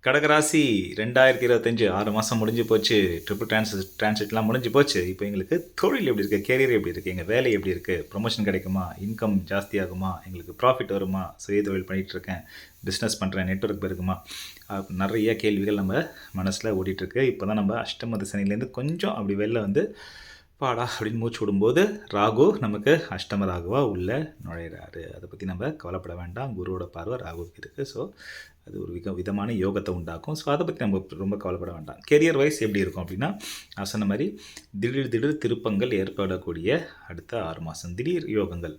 கடகராசி 2025 6 மாதம் முடிஞ்சு போச்சு. ட்ரிபிள் டிரான்சிட்லாம் முடிஞ்சு போச்சு. இப்போ எங்களுக்கு தொழில் எப்படி இருக்குது, கேரியர் எப்படி இருக்குது, எங்கள் வேலை எப்படி இருக்குது, ப்ரொமோஷன் கிடைக்குமா, இன்கம் ஜாஸ்தியாகுமா, எங்களுக்கு ப்ராஃபிட் வருமா, சுய தொழில் பண்ணிகிட்ருக்கேன், பிஸ்னஸ் பண்ணுறேன், நெட்வொர்க் பெருகுமா, நிறைய கேள்விகள் நம்ம மனசில் ஓடிட்டுருக்கு. இப்போ தான் நம்ம அஷ்டம சனிலேருந்து கொஞ்சம் அப்படி வெளில வந்து பாடா அப்படின்னு மூச்சு விடும்போது ராகு நமக்கு அஷ்டம ராகுவா உள்ளே நுழையிறாரு. அதை பற்றி நம்ம கவலைப்பட வேண்டாம். குருவோட பார்வை ராகுவுக்கு இருக்குது. ஸோ அது ஒரு விதமான யோகத்தை உண்டாக்கும். ஸோ அதை பற்றி நம்ம ரொம்ப கவலைப்பட வேண்டாம். கெரியர் வைஸ் எப்படி இருக்கும் அப்படின்னா, நான் சொன்ன மாதிரி திடீர் திருப்பங்கள் ஏற்படக்கூடிய அடுத்த 6 மாதம் திடீர் யோகங்கள்.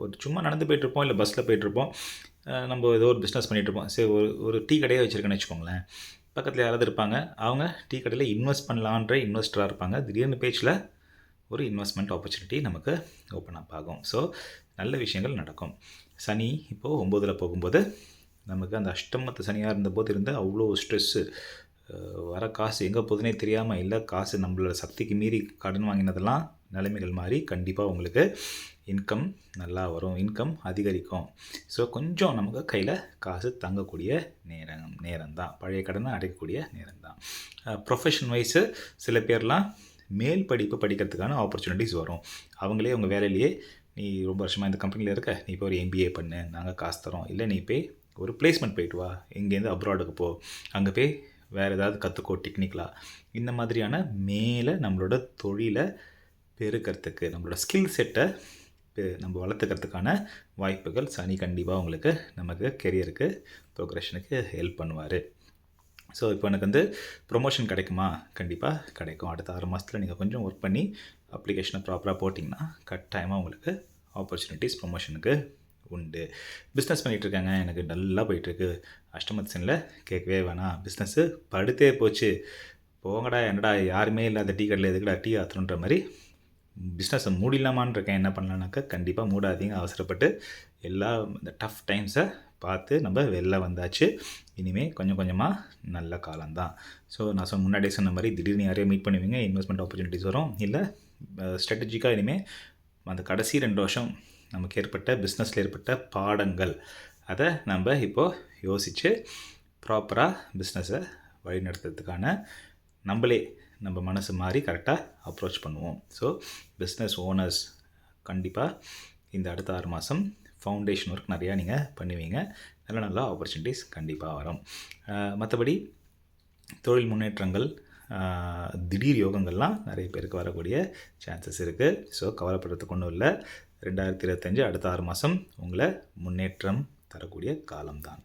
ஒரு சும்மா நடந்து போயிட்டுருப்போம், இல்லை பஸ்ஸில் போயிட்டுருப்போம், நம்ம ஏதோ ஒரு பிஸ்னஸ் பண்ணிகிட்ருப்போம். சரி, ஒரு டீ கடையே வச்சுருக்கேன்னு வச்சுக்கோங்களேன். பக்கத்தில் யாராவது இருப்பாங்க, அவங்க டீ கடையில் இன்வெஸ்ட் பண்ணலான்ற இன்வெஸ்டராக இருப்பாங்க. திடீர்னு பேச்சில் ஒரு இன்வெஸ்ட்மெண்ட் ஆப்பர்ச்சுனிட்டி நமக்கு ஓப்பன் அப் ஆகும். ஸோ நல்ல விஷயங்கள் நடக்கும். சனி இப்போது 9ல் போகும்போது நமக்கு அந்த அஷ்டமத்து சனியாக இருந்தபோது இருந்த அவ்வளோ ஸ்ட்ரெஸ்ஸு, வர காசு எங்கே போகுதுனே தெரியாமல், இல்லை காசு நம்மளோட சக்திக்கு மீறி கடன் வாங்கினதெல்லாம் நிலைமைகள் மாறி கண்டிப்பாக உங்களுக்கு இன்கம் நல்லா வரும், இன்கம் அதிகரிக்கும். ஸோ கொஞ்சம் நமக்கு கையில் காசு தங்கக்கூடிய நேரம் தான், பழைய கடனை அடைக்கக்கூடிய நேரம் தான். ப்ரொஃபஷன் வைஸு சில பேர்லாம் மேல் படிப்பு படிக்கிறதுக்கான ஆப்பர்ச்சுனிட்டிஸ் வரும். அவங்களே உங்கள் வேலையிலேயே, நீ ரொம்ப வருஷமாக இந்த கம்பெனியில் இருக்க, நீ இப்போ ஒரு MBA பண்ணு, நாங்கள் காசு தரோம், இல்லை நீ போய் ஒரு பிளேஸ்மெண்ட் போயிட்டு வா, இங்கேருந்து அப்ராடுக்கு போ, அங்கே போய் வேறு ஏதாவது கற்றுக்கோ டெக்னிக்கலாக. இந்த மாதிரியான மேலே நம்மளோட தொழிலை பெருக்கிறதுக்கு, நம்மளோட ஸ்கில் செட்டை நம்ம வளர்த்துக்கிறதுக்கான வாய்ப்புகள் சனி கண்டிப்பாக உங்களுக்கு நமக்கு கெரியருக்கு ப்ரோக்ரெஷனுக்கு ஹெல்ப் பண்ணுவார். ஸோ இப்போ எனக்கு வந்து ப்ரொமோஷன் கிடைக்குமா? கண்டிப்பாக கிடைக்கும். அடுத்த 6 மாதத்தில் நீங்கள் கொஞ்சம் ஒர்க் பண்ணி அப்ளிகேஷனை ப்ராப்பராக போட்டிங்கன்னா கட்டாயமாக உங்களுக்கு ஆப்பர்ச்சுனிட்டிஸ் ப்ரொமோஷனுக்கு உண்டு. பிஸ்னஸ் பண்ணிகிட்ருக்காங்க, எனக்கு நல்லா போயிட்டுருக்கு, அஷ்டமத்தினில் கேட்கவே வேணாம், பிஸ்னஸ்ஸு படுத்தே போச்சு, போங்கடா என்னடா யாருமே இல்லாத டீ கடையில் எதுக்குடா டீ ஆற்றுன்ற மாதிரி பிஸ்னஸை மூடிடலாமான்னு இருக்கேன், என்ன பண்ணலான்னாக்கா கண்டிப்பாக மூடாதீங்க. அவசரப்பட்டு எல்லா இந்த டஃப் டைம்ஸை பார்த்து நம்ம வெளில வந்தாச்சு. இனிமேல் கொஞ்சம் கொஞ்சமாக நல்ல காலம்தான். ஸோ நான் முன்னாடியே சொன்ன மாதிரி திடீர்னு யாரையும் மீட் பண்ணுவீங்க, இன்வெஸ்ட்மெண்ட் ஆப்பர்ச்சுனிட்டிஸ் வரும், இல்லை ஸ்ட்ராட்டஜிக்காக இனிமேல் அந்த கடைசி 2 வருஷம் நமக்கு ஏற்பட்ட பிஸ்னஸில் ஏற்பட்ட பாடங்கள், அதை நம்ம இப்போது யோசித்து ப்ராப்பராக பிஸ்னஸை வழிநடத்துறதுக்கான நம்மளே நம்ம மனசு மாறி கரெக்டாக அப்ரோச் பண்ணுவோம். ஸோ பிஸ்னஸ் ஓனர்ஸ் கண்டிப்பாக இந்த அடுத்த 6 மாதம் ஃபவுண்டேஷன் ஒர்க் நிறையா நீங்கள் பண்ணுவீங்க. நல்ல ஆப்பர்ச்சுனிட்டிஸ் கண்டிப்பாக வரும். மற்றபடி தொழில் முன்னேற்றங்கள், திடீர் யோகங்கள்லாம் நிறைய பேருக்கு வரக்கூடிய சான்சஸ் இருக்குது. ஸோ கவலைப்படுறதுக்கு ஒன்றும் இல்லை. 2025 அடுத்த 6 மாதம் உங்களை முன்னேற்றம் தரக்கூடிய காலம்தான்.